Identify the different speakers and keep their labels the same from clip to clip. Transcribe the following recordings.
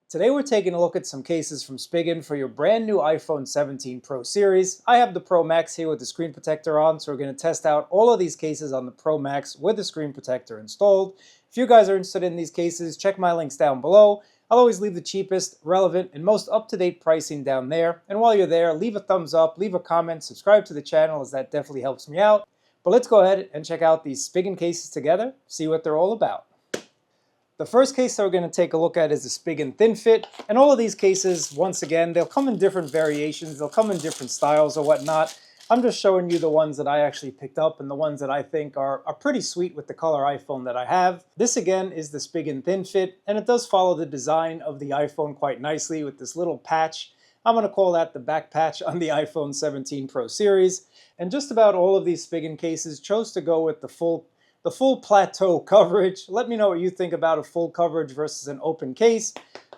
Speaker 1: Today we're taking a look at some cases from Spigen for your brand new iPhone 17 Pro series. I have the Pro Max here with the screen protector on, so we're going to test out all of these cases on the Pro Max with the screen protector installed. If you guys are interested in these cases, check my links down below. I'll always leave the cheapest, relevant, and most up-to-date pricing down there. And while you're there, leave a thumbs up, leave a comment, subscribe to the channel as that definitely helps me out. But let's go ahead and check out these Spigen cases together, see what they're all about. The first case that we're going to take a look at is the Spigen Thin Fit, and all of these cases, once again, they'll come in different variations, they'll come in different styles or whatnot. I'm just showing you the ones that I actually picked up and the ones that I think are pretty sweet with the color iPhone that I have. This again is the Spigen Thin Fit, and it does follow the design of the iPhone quite nicely with this little patch. I'm going to call that the back patch on the iPhone 17 Pro series. And just about all of these Spigen cases chose to go with the full plateau coverage. Let me know what you think about a full coverage versus an open case.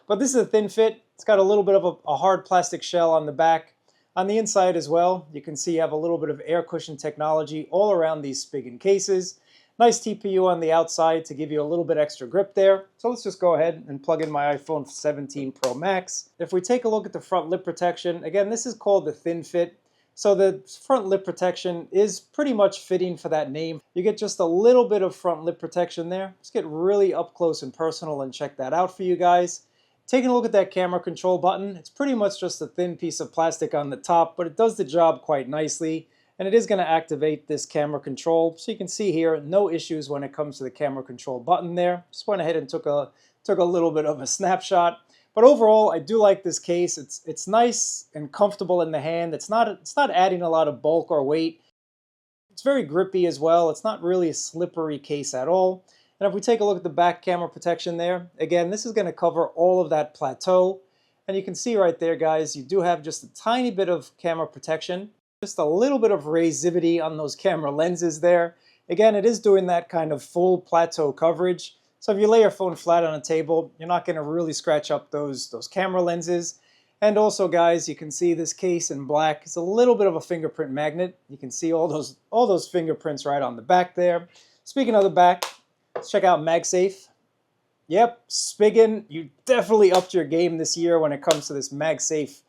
Speaker 1: But this is a thin fit. It's got a little bit of a hard plastic shell on the back. On the inside as well, you can see you have a little bit of air cushion technology all around these Spigen cases. Nice TPU on the outside to give you a little bit extra grip there. So let's just go ahead and plug in my iPhone 17 Pro Max. If we take a look at the front lip protection, again, this is called the Thin Fit. So the front lip protection is pretty much fitting for that name. You get just a little bit of front lip protection there. Let's get really up close and personal and check that out for you guys. Taking a look at that camera control button, it's pretty much just a thin piece of plastic on the top, but it does the job quite nicely. And it is going to activate this camera control. So you can see here, no issues when it comes to the camera control button there. Just went ahead and took a little bit of a snapshot. But overall, I do like this case. It's nice and comfortable in the hand. It's not adding a lot of bulk or weight. It's very grippy as well. It's not really a slippery case at all. And if we take a look at the back camera protection there, again, this is going to cover all of that plateau. And you can see right there, guys, you do have just a tiny bit of camera protection. Just a little bit of raisivity on those camera lenses there. Again, it is doing that kind of full plateau coverage. So if you lay your phone flat on a table, you're not going to really scratch up those camera lenses. And also, guys, you can see this case in black. It's a little bit of a fingerprint magnet. You can see all those fingerprints right on the back there. Speaking of the back, let's check out MagSafe. Yep, Spigen, you definitely upped your game this year when it comes to this MagSafe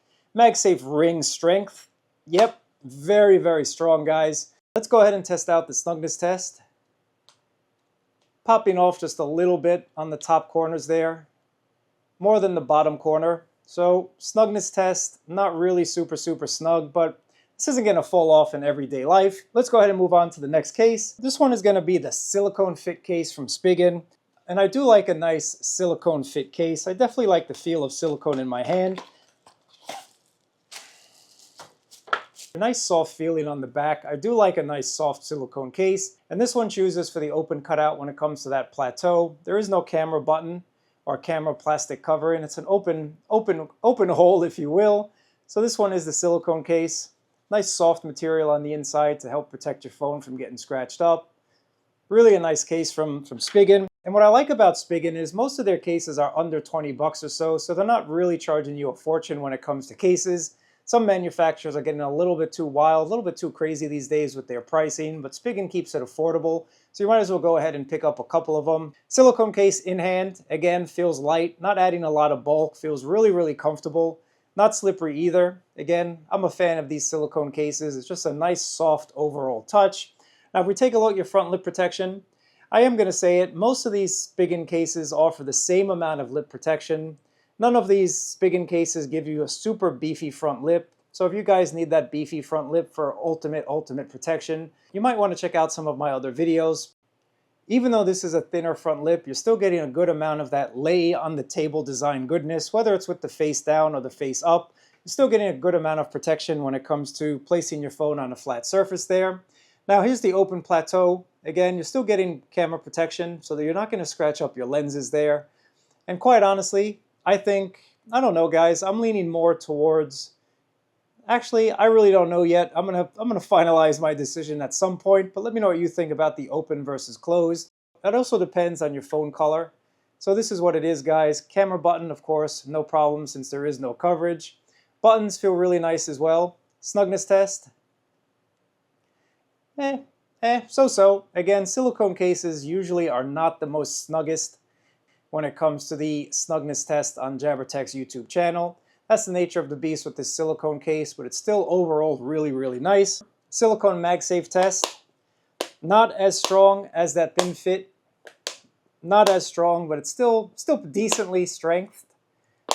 Speaker 1: ring strength. Yep, very, very strong, guys. Let's go ahead and test out the snugness test. Popping off just a little bit on the top corners there, more than the bottom corner. So snugness test, not really super snug, but this isn't going to fall off in everyday life. Let's go ahead and move on to the next case. This one is going to be the silicone fit case from Spigen. And I do like a nice silicone fit case. I definitely like the feel of silicone in my hand. A nice soft feeling on the back. I do like a nice soft silicone case. And this one chooses for the open cutout when it comes to that plateau. There is no camera button or camera plastic covering. It's an open hole, if you will. So this one is the silicone case. Nice soft material on the inside to help protect your phone from getting scratched up. Really a nice case from Spigen. And what I like about Spigen is most of their cases are under 20 bucks or so. So they're not really charging you a fortune when it comes to cases. Some manufacturers are getting a little bit too wild, a little bit too crazy these days with their pricing, but Spigen keeps it affordable, so you might as well go ahead and pick up a couple of them. Silicone case in hand, again, feels light, not adding a lot of bulk, feels really comfortable, not slippery either. Again, I'm a fan of these silicone cases. It's just a nice, soft overall touch. Now, if we take a look at your front lip protection, I am going to say it, most of these Spigen cases offer the same amount of lip protection. None of these Spigen cases give you a super beefy front lip. So if you guys need that beefy front lip for ultimate protection, you might want to check out some of my other videos. Even though this is a thinner front lip, you're still getting a good amount of that lay on the table design goodness, whether it's with the face down or the face up. You're still getting a good amount of protection when it comes to placing your phone on a flat surface there. Now here's the open plateau. Again, you're still getting camera protection so that you're not going to scratch up your lenses there. And quite honestly, I don't know, guys, I'm leaning more towards, actually, I really don't know yet. I'm gonna finalize my decision at some point, but let me know what you think about the open versus closed. That also depends on your phone color. So this is what it is, guys. Camera button, of course, no problem since there is no coverage. Buttons feel really nice as well. Snugness test. So-so. Again, silicone cases usually are not the most snuggest. when it comes to the snugness test on JabberTech's YouTube channel. That's the nature of the beast with this silicone case, but it's still overall really, really nice. Silicone MagSafe test, not as strong as that thin fit. Not as strong, but it's still decently strengthed.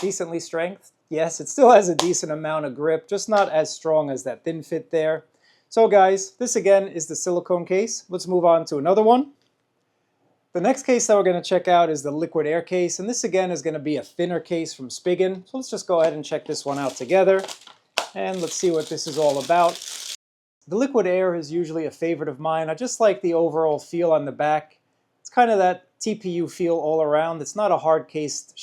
Speaker 1: Decently strengthed. Yes, it still has a decent amount of grip, just not as strong as that thin fit there. So guys, this again is the silicone case. Let's move on to another one. The next case that we're going to check out is the liquid air case, and this again is going to be a thinner case from Spigen. So let's just go ahead and check this one out together, and let's see what this is all about. The liquid air is usually a favorite of mine. I just like the overall feel on the back. It's kind of that TPU feel all around. It's not a hard case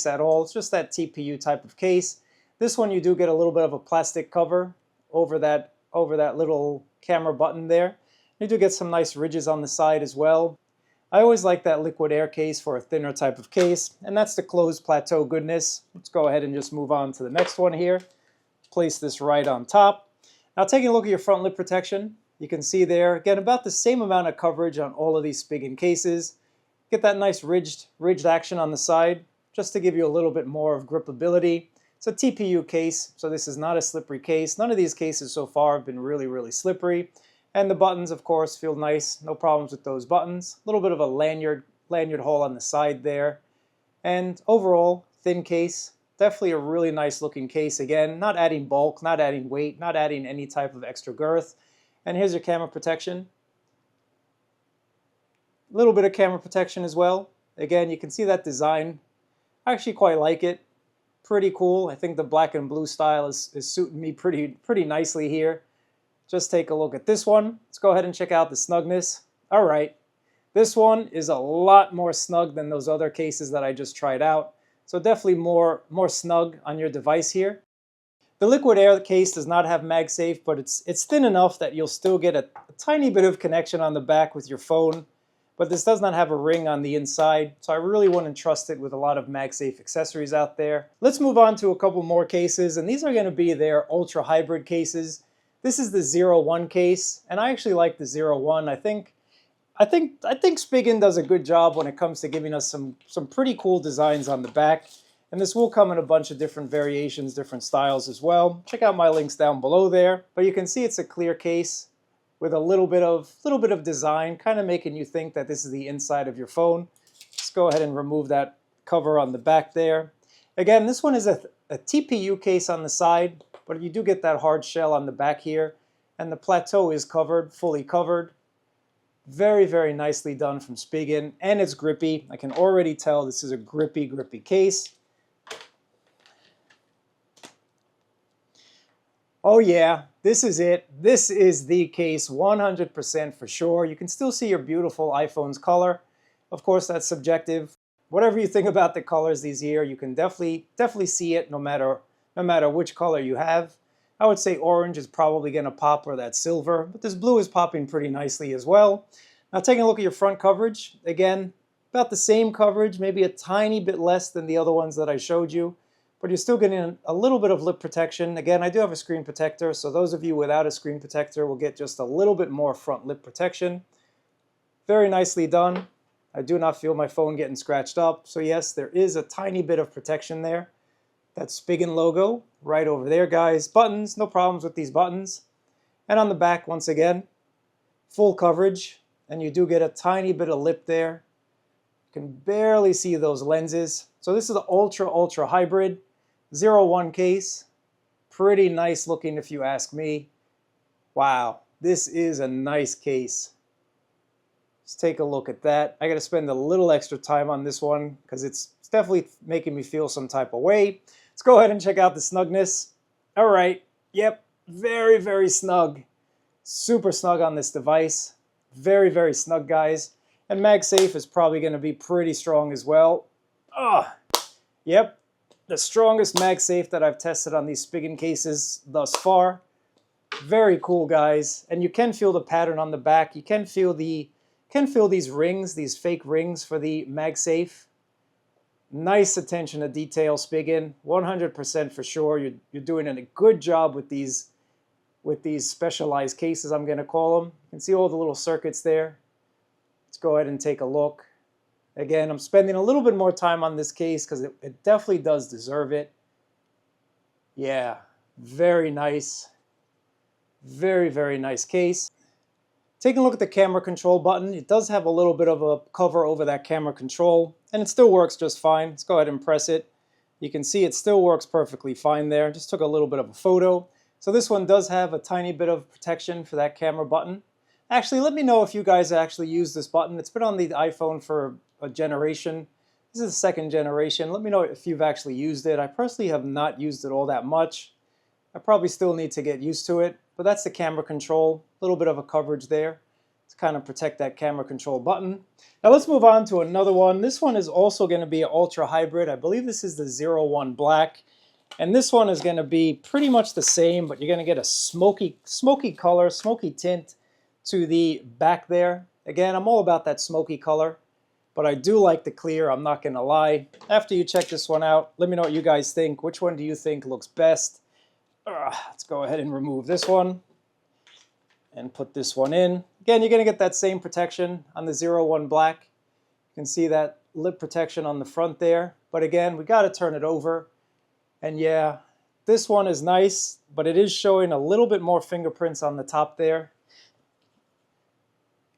Speaker 1: at all. It's just that TPU type of case. This one you do get a little bit of a plastic cover over that little camera button there. You do get some nice ridges on the side as well. I always like that liquid air case for a thinner type of case, and that's the closed plateau goodness. Let's go ahead and just move on to the next one here. Place this right on top. Now taking a look at your front lip protection, you can see there, again, about the same amount of coverage on all of these Spigen cases. Get that nice ridged action on the side, just to give you a little bit more of gripability. It's a TPU case, so this is not a slippery case. None of these cases so far have been really, really slippery. And the buttons, of course, feel nice. No problems with those buttons. A little bit of a lanyard hole on the side there. And overall, thin case. Definitely a really nice looking case. Again, not adding bulk, not adding weight, not adding any type of extra girth. And here's your camera protection. A little bit of camera protection as well. Again, you can see that design. I actually quite like it. Pretty cool. I think the black and blue style is suiting me pretty nicely here. Just take a look at this one. Let's go ahead and check out the snugness. All right. This one is a lot more snug than those other cases that I just tried out. So definitely more snug on your device here. The liquid air case does not have MagSafe, but it's thin enough that you'll still get a tiny bit of connection on the back with your phone. But this does not have a ring on the inside, so I really wouldn't trust it with a lot of MagSafe accessories out there. Let's move on to a couple more cases, and these are going to be their ultra hybrid cases. This is the 01 case, and I actually like the 01. I think Spigen does a good job when it comes to giving us some pretty cool designs on the back. And this will come in a bunch of different variations, different styles as well. Check out my links down below there. But you can see it's a clear case with a little bit of design, kind of making you think that this is the inside of your phone. Let's go ahead and remove that cover on the back there. Again, this one is a TPU case on the side, but you do get that hard shell on the back here. And the plateau is covered, fully covered. Very, very nicely done from Spigen, and it's grippy. I can already tell this is a grippy case. Oh yeah, this is it. This is the case 100% for sure. You can still see your beautiful iPhone's color. Of course, that's subjective. Whatever you think about the colors these year, you can definitely see it no matter which color you have. I would say orange is probably going to pop, or that silver, but this blue is popping pretty nicely as well. Now taking a look at your front coverage, again, about the same coverage, maybe a tiny bit less than the other ones that I showed you, but you're still getting a little bit of lip protection. Again, I do have a screen protector, so those of you without a screen protector will get just a little bit more front lip protection. Very nicely done. I do not feel my phone getting scratched up, so yes, there is a tiny bit of protection there. That Spigen logo right over there, guys. Buttons, no problems with these buttons. And on the back, once again, full coverage. And you do get a tiny bit of lip there. You can barely see those lenses. So this is the ultra hybrid 01 case. Pretty nice looking if you ask me. Wow, this is a nice case. Let's take a look at that. I got to spend a little extra time on this one because it's definitely making me feel some type of way. Let's go ahead and check out the snugness. All right, yep, very, very snug. Super snug on this device. Very, very snug, guys. And MagSafe is probably going to be pretty strong as well. Yep, the strongest MagSafe that I've tested on these Spigen cases thus far. Very cool, guys. And you can feel the pattern on the back. You can feel these rings, these fake rings for the MagSafe. Nice attention to detail, Spigen. 100% for sure. You're doing a good job with these specialized cases, I'm going to call them. You can see all the little circuits there. Let's go ahead and take a look. Again, I'm spending a little bit more time on this case because it definitely does deserve it. Yeah, very nice. Very, very nice case. Taking a look at the camera control button, it does have a little bit of a cover over that camera control, and it still works just fine. Let's go ahead and press it. You can see it still works perfectly fine there. Just took a little bit of a photo. So this one does have a tiny bit of protection for that camera button. Actually, let me know if you guys actually use this button. It's been on the iPhone for a generation. This is the second generation. Let me know if you've actually used it. I personally have not used it all that much. I probably still need to get used to it, but that's the camera control. A little bit of a coverage there to kind of protect that camera control button. Now let's move on to another one. This one is also going to be an ultra hybrid. I believe this is the 01 Black. And this one is going to be pretty much the same, but you're going to get a smoky color, smoky tint to the back there. Again, I'm all about that smoky color, but I do like the clear, I'm not going to lie. After you check this one out, let me know what you guys think. Which one do you think looks best? Let's go ahead and remove this one and put this one in. Again, you're going to get that same protection on the 01 Black. You can see that lip protection on the front there. But again, we got to turn it over. And yeah, this one is nice, but it is showing a little bit more fingerprints on the top there.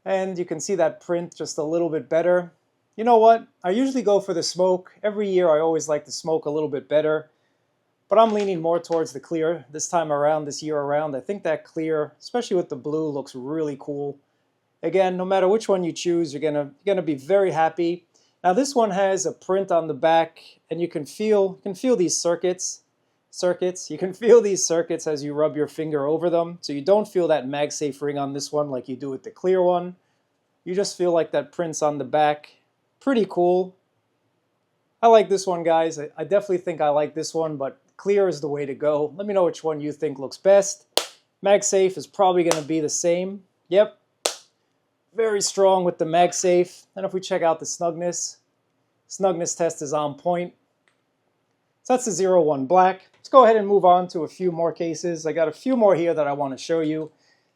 Speaker 1: And you can see that print just a little bit better. You know what? I usually go for the smoke. Every year I always like the smoke a little bit better. But I'm leaning more towards the clear this time around, this year around. I think that clear, especially with the blue, looks really cool. Again, no matter which one you choose, you're gonna be very happy. Now this one has a print on the back, and you can feel these circuits. You can feel these circuits as you rub your finger over them. So you don't feel that MagSafe ring on this one like you do with the clear one. You just feel like that print's on the back. Pretty cool. I like this one, guys. I definitely think I like this one, but clear is the way to go. Let me know which one you think looks best. MagSafe is probably going to be the same. Yep. Very strong with the MagSafe. And if we check out the snugness test is on point. So that's the 01 Black. Let's go ahead and move on to a few more cases. I got a few more here that I want to show you.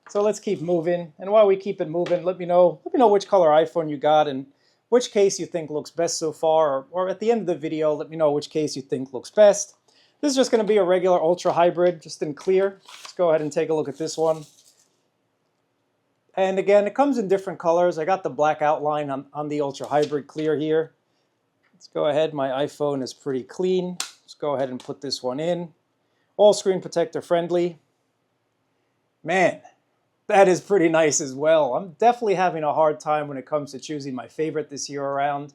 Speaker 1: So let's keep moving. And while we keep it moving, let me know which color iPhone you got and which case you think looks best so far. Or at the end of the video, let me know which case you think looks best. This is just going to be a regular ultra hybrid, just in clear. Let's go ahead and take a look at this one. And again, it comes in different colors. I got the black outline on the ultra hybrid clear here. Let's go ahead. My iPhone is pretty clean. Let's go ahead and put this one in. All screen protector friendly. Man, that is pretty nice as well. I'm definitely having a hard time when it comes to choosing my favorite this year around.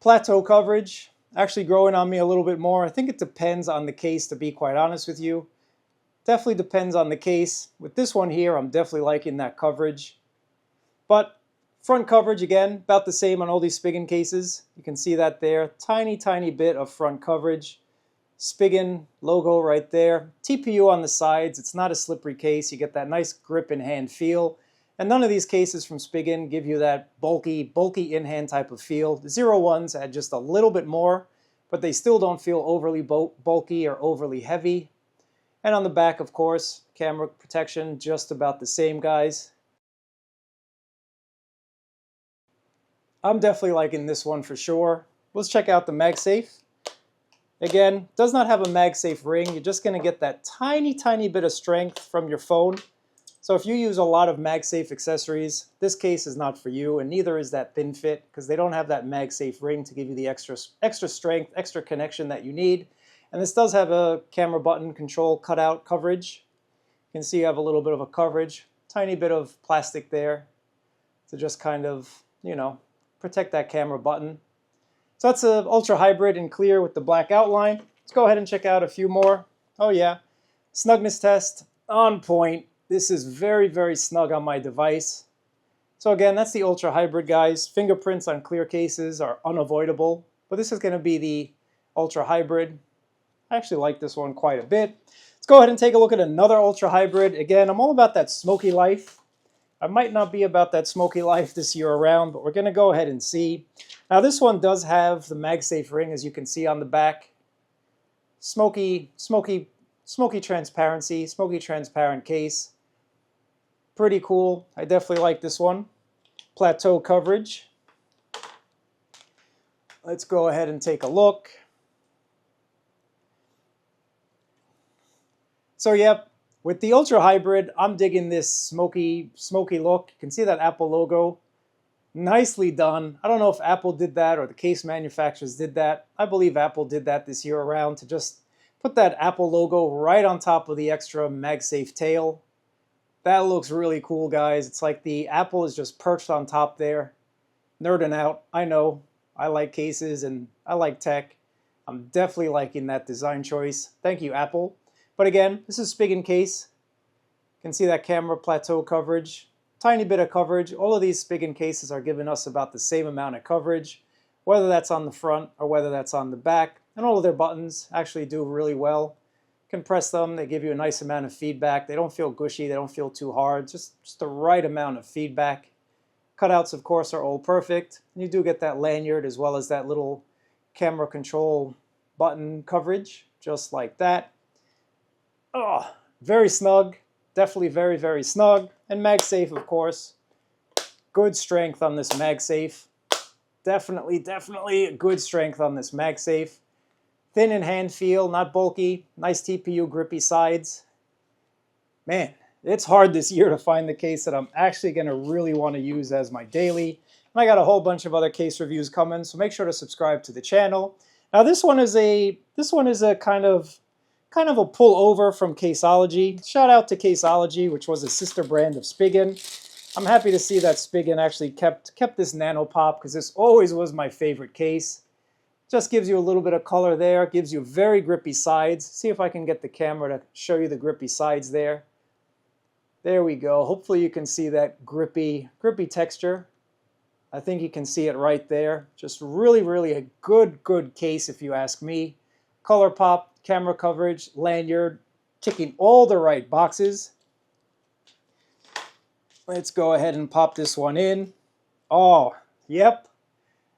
Speaker 1: Plateau coverage. Actually growing on me a little bit more. I think it depends on the case, to be quite honest with you. Definitely depends on the case. With this one here, I'm definitely liking that coverage. But front coverage, again, about the same on all these Spigen cases. You can see that there. Tiny, tiny bit of front coverage. Spigen logo right there. TPU on the sides. It's not a slippery case. You get that nice grip in hand feel. And none of these cases from Spigen give you that bulky in-hand type of feel. The 01s add just a little bit more, but they still don't feel overly bulky or overly heavy. And on the back, of course, camera protection, just about the same, guys. I'm definitely liking this one for sure. Let's check out the MagSafe. Again, does not have a MagSafe ring. You're just going to get that tiny, tiny bit of strength from your phone. So if you use a lot of MagSafe accessories, this case is not for you, and neither is that thin fit, because they don't have that MagSafe ring to give you the extra strength, extra connection that you need. And this does have a camera button control cutout coverage. You can see you have a little bit of a coverage, tiny bit of plastic there to just kind of, protect that camera button. So that's an ultra hybrid in clear with the black outline. Let's go ahead and check out a few more. Oh yeah, snugness test on point. This is very, very snug on my device. So again, that's the ultra hybrid, guys. Fingerprints on clear cases are unavoidable, but this is going to be the ultra hybrid. I actually like this one quite a bit. Let's go ahead and take a look at another ultra hybrid. Again, I'm all about that smoky life. I might not be about that smoky life this year around, but we're going to go ahead and see. Now this one does have the MagSafe ring, as you can see on the back. Smoky transparency, smoky transparent case. Pretty cool. I definitely like this one. Plateau coverage. Let's go ahead and take a look. So yep, with the Ultra Hybrid, I'm digging this smoky look. You can see that Apple logo. Nicely done. I don't know if Apple did that or the case manufacturers did that. I believe Apple did that this year around to just put that Apple logo right on top of the extra MagSafe tail. That looks really cool, guys. It's like the Apple is just perched on top there. Nerding out. I know. I like cases and I like tech. I'm definitely liking that design choice. Thank you, Apple. But again, this is Spigen Case. You can see that camera plateau coverage. Tiny bit of coverage. All of these Spigen cases are giving us about the same amount of coverage, whether that's on the front or whether that's on the back. And all of their buttons actually do really well. You can press them. They give you a nice amount of feedback. They don't feel gushy. They don't feel too hard. Just the right amount of feedback. Cutouts, of course, are all perfect. And you do get that lanyard as well as that little camera control button coverage, just like that. Oh, very snug. Definitely very, very snug. And MagSafe, of course. Good strength on this MagSafe. Definitely a good strength on this MagSafe. Thin in hand feel, not bulky. Nice TPU grippy sides. Man, it's hard this year to find the case that I'm actually going to really want to use as my daily. And I got a whole bunch of other case reviews coming, so make sure to subscribe to the channel. Now this one is a kind of a pullover from Caseology. Shout out to Caseology, which was a sister brand of Spigen. I'm happy to see that Spigen actually kept this nano pop because this always was my favorite case. Just gives you a little bit of color there, gives you very grippy sides. See if I can get the camera to show you the grippy sides there. There we go. Hopefully you can see that grippy texture. I think you can see it right there. Just really a good case if you ask me. Color pop, camera coverage, lanyard, ticking all the right boxes. Let's go ahead and pop this one in. Oh, yep.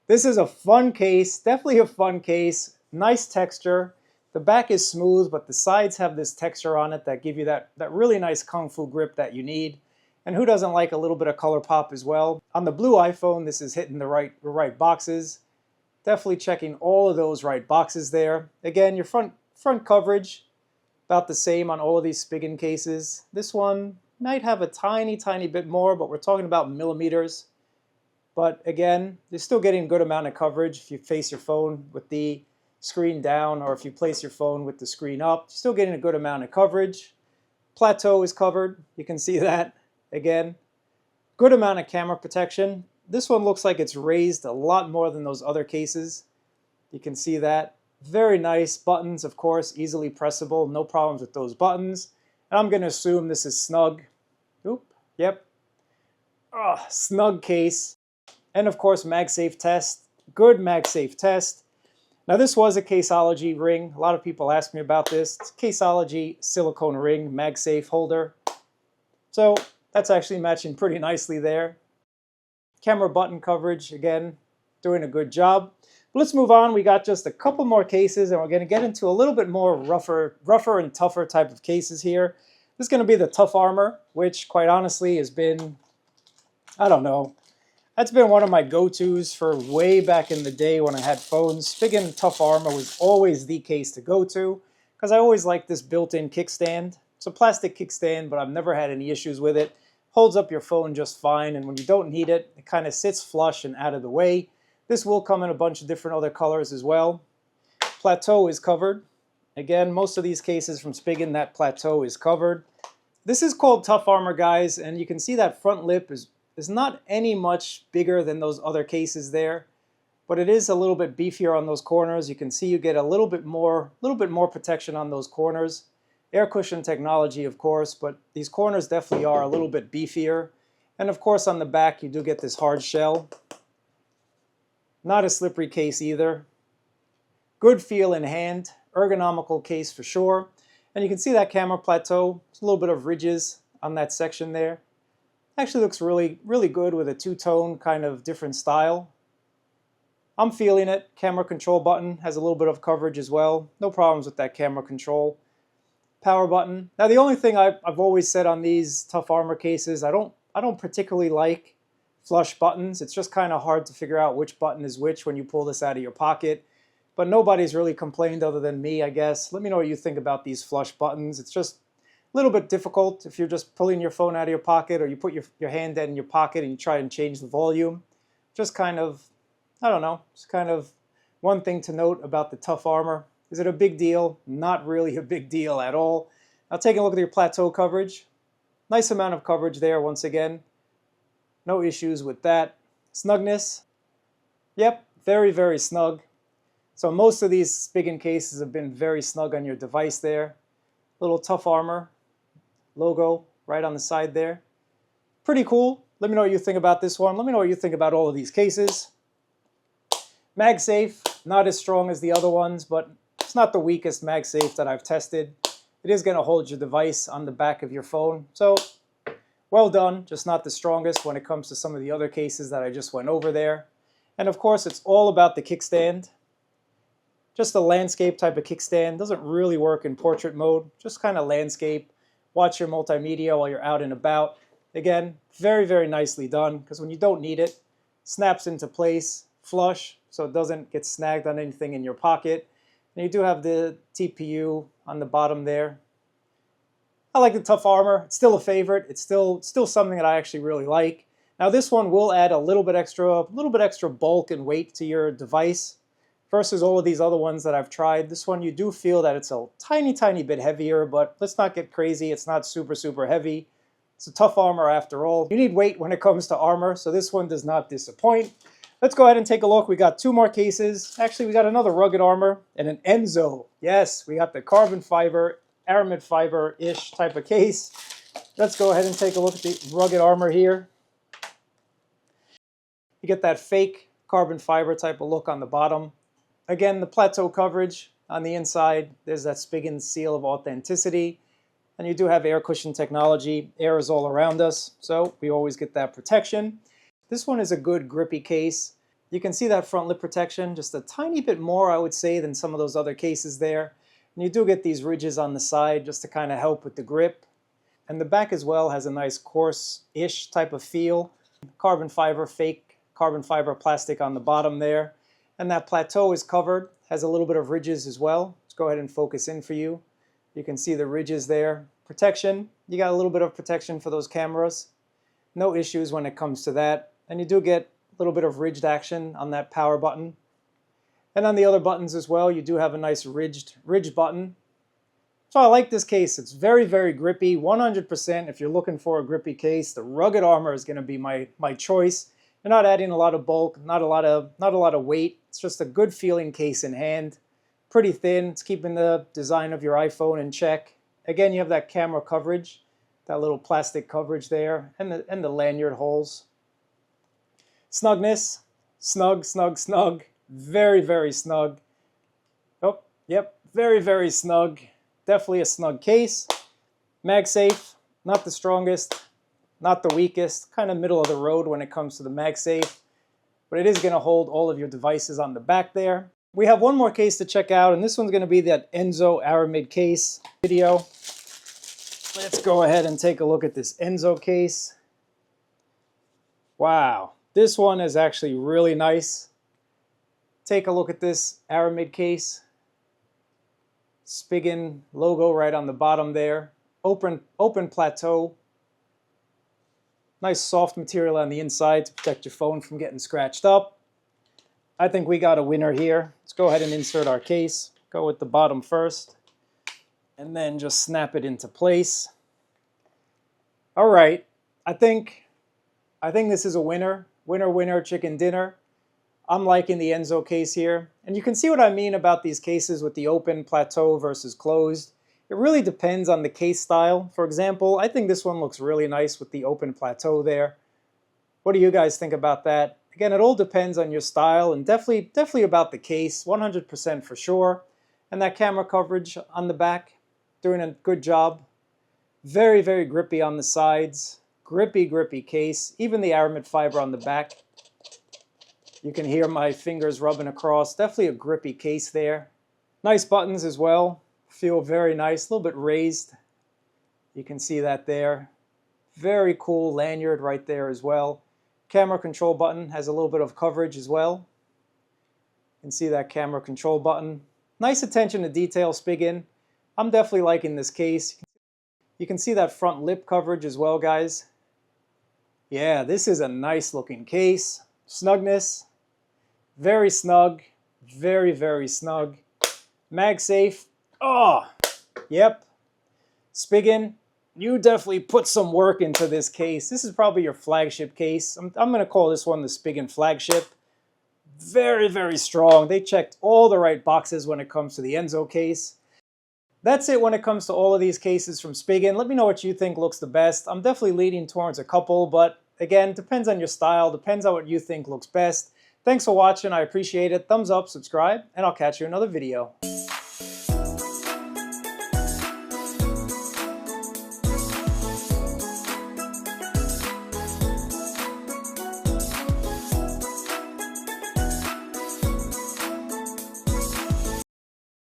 Speaker 1: This is a fun case, definitely a fun case. Nice texture. The back is smooth, but the sides have this texture on it that give you that really nice Kung Fu grip that you need. And who doesn't like a little bit of color pop as well? On the blue iPhone, this is hitting the right boxes. Definitely checking all of those right boxes there. Again, your front coverage, about the same on all of these Spigen cases. This one might have a tiny bit more, but we're talking about millimeters. But again, you're still getting a good amount of coverage if you face your phone with the screen down or if you place your phone with the screen up. You're still getting a good amount of coverage. Plateau is covered. You can see that. Again, good amount of camera protection. This one looks like it's raised a lot more than those other cases. You can see that. Very nice buttons, of course, easily pressable. No problems with those buttons. And I'm going to assume this is snug. Oop, yep. Oh, snug case. And of course, MagSafe test. Good MagSafe test. Now this was a Caseology ring. A lot of people ask me about this. It's a Caseology silicone ring MagSafe holder. So that's actually matching pretty nicely there. Camera button coverage, again, doing a good job. But let's move on. We got just a couple more cases, and we're going to get into a little bit more rougher and tougher type of cases here. This is going to be the Tough Armor, which quite honestly has been, I don't know, that's been one of my go-tos for way back in the day when I had phones. Spigen Tough Armor was always the case to go to because I always liked this built-in kickstand. It's a plastic kickstand, but I've never had any issues with it. Holds up your phone just fine, and when you don't need it, it kind of sits flush and out of the way. This will come in a bunch of different other colors as well. Plateau is covered. Again, most of these cases from Spigen, that plateau is covered. This is called Tough Armor, guys, and you can see that front lip is not any much bigger than those other cases there, but it is a little bit beefier on those corners. You can see you get a little bit more protection on those corners. Air cushion technology, of course, but these corners definitely are a little bit beefier. And of course, on the back, you do get this hard shell. Not a slippery case either. Good feel in hand, ergonomical case for sure. And you can see that camera plateau. There's a little bit of ridges on that section there. Actually looks really good with a two-tone kind of different style. I'm feeling it. Camera control button has a little bit of coverage as well. No problems with that camera control. Power button. Now the only thing I've always said on these Tough Armor cases, I don't particularly like flush buttons. It's just kind of hard to figure out which button is which when you pull this out of your pocket. But nobody's really complained other than me, I guess. Let me know what you think about these flush buttons. It's just a little bit difficult if you're just pulling your phone out of your pocket, or you put your hand in your pocket and you try and change the volume. Just kind of, I don't know, it's kind of one thing to note about the tough armor. Is it a big deal? Not really a big deal at all. Now taking a look at your plateau coverage. Nice amount of coverage there once again. No issues with that. Snugness. Yep, very, very snug. So most of these Spigen cases have been very snug on your device there. Little tough armor logo right on the side there. Pretty cool. Let me know what you think about this one. Let me know what you think about all of these cases. MagSafe, not as strong as the other ones, but it's not the weakest MagSafe that I've tested. It is going to hold your device on the back of your phone. So well done, just not the strongest when it comes to some of the other cases that I just went over there. And of course, it's all about the kickstand. Just a landscape type of kickstand. Doesn't really work in portrait mode, just kind of landscape. Watch your multimedia while you're out and about. Again, very, very nicely done, because when you don't need it, snaps into place, flush, so it doesn't get snagged on anything in your pocket. And you do have the TPU on the bottom there. I like the tough armor. It's still a favorite. It's still something that I actually really like. Now this one will add a little bit extra bulk and weight to your device versus all of these other ones that I've tried. This one, you do feel that it's a tiny, tiny bit heavier, but let's not get crazy. It's not super, super heavy. It's a tough armor after all. You need weight when it comes to armor, so this one does not disappoint. Let's go ahead and take a look. We got two more cases. Actually, we got another rugged armor and an Enzo. Yes, we got the carbon fiber, aramid fiber-ish type of case. Let's go ahead and take a look at the rugged armor here. You get that fake carbon fiber type of look on the bottom. Again, the plateau coverage on the inside. There's that Spigen seal of authenticity. And you do have air cushion technology. Air is all around us, so we always get that protection. This one is a good grippy case. You can see that front lip protection just a tiny bit more, I would say, than some of those other cases there. And you do get these ridges on the side just to kind of help with the grip. And the back as well has a nice coarse-ish type of feel. Carbon fiber, fake carbon fiber plastic on the bottom there. And that plateau is covered, has a little bit of ridges as well. Let's go ahead and focus in for you. You can see the ridges there. Protection, you got a little bit of protection for those cameras. No issues when it comes to that. And you do get a little bit of ridged action on that power button. And on the other buttons as well, you do have a nice ridged button. So I like this case. It's very, very grippy. 100% if you're looking for a grippy case, the rugged armor is going to be my choice. You're not adding a lot of bulk, not a lot of weight. It's just a good feeling case in hand. Pretty thin. It's keeping the design of your iPhone in check. Again, you have that camera coverage, that little plastic coverage there, and the lanyard holes. Snugness, snug, snug, snug. Very, very snug. Oh, yep, very, very snug. Definitely a snug case. MagSafe, not the strongest, not the weakest, kind of middle of the road when it comes to the MagSafe, but it is going to hold all of your devices on the back there. We have one more case to check out, and this one's going to be that Enzo Aramid case video. Let's go ahead and take a look at this Enzo case. Wow, this one is actually really nice. Take a look at this Aramid case. Spigen logo right on the bottom there. Open plateau. Nice soft material on the inside to protect your phone from getting scratched up. I think we got a winner here. Let's go ahead and insert our case. Go with the bottom first. And then just snap it into place. All right. I think this is a winner. Winner, winner, chicken dinner. I'm liking the Enzo case here. And you can see what I mean about these cases with the open plateau versus closed. It really depends on the case style. For example, I think this one looks really nice with the open plateau there. What do you guys think about that? Again, it all depends on your style and definitely about the case, 100% for sure. And that camera coverage on the back, doing a good job. Very, very grippy on the sides. Grippy, grippy case. Even the aramid fiber on the back. You can hear my fingers rubbing across. Definitely a grippy case there. Nice buttons as well. Feel very nice, a little bit raised. You can see that there. Very cool lanyard right there as well. Camera control button has a little bit of coverage as well. You can see that camera control button. Nice attention to detail, Spigen. I'm definitely liking this case. You can see that front lip coverage as well, guys. Yeah, this is a nice looking case. Snugness, very snug, very, very snug. MagSafe, oh, yep. Spigen, you definitely put some work into this case. This is probably your flagship case. I'm going to call this one the Spigen flagship. Very, very strong. They checked all the right boxes when it comes to the Enzo case. That's it when it comes to all of these cases from Spigen. Let me know what you think looks the best. I'm definitely leaning towards a couple, but again, depends on your style, depends on what you think looks best. Thanks for watching, I appreciate it. Thumbs up, subscribe, and I'll catch you in another video.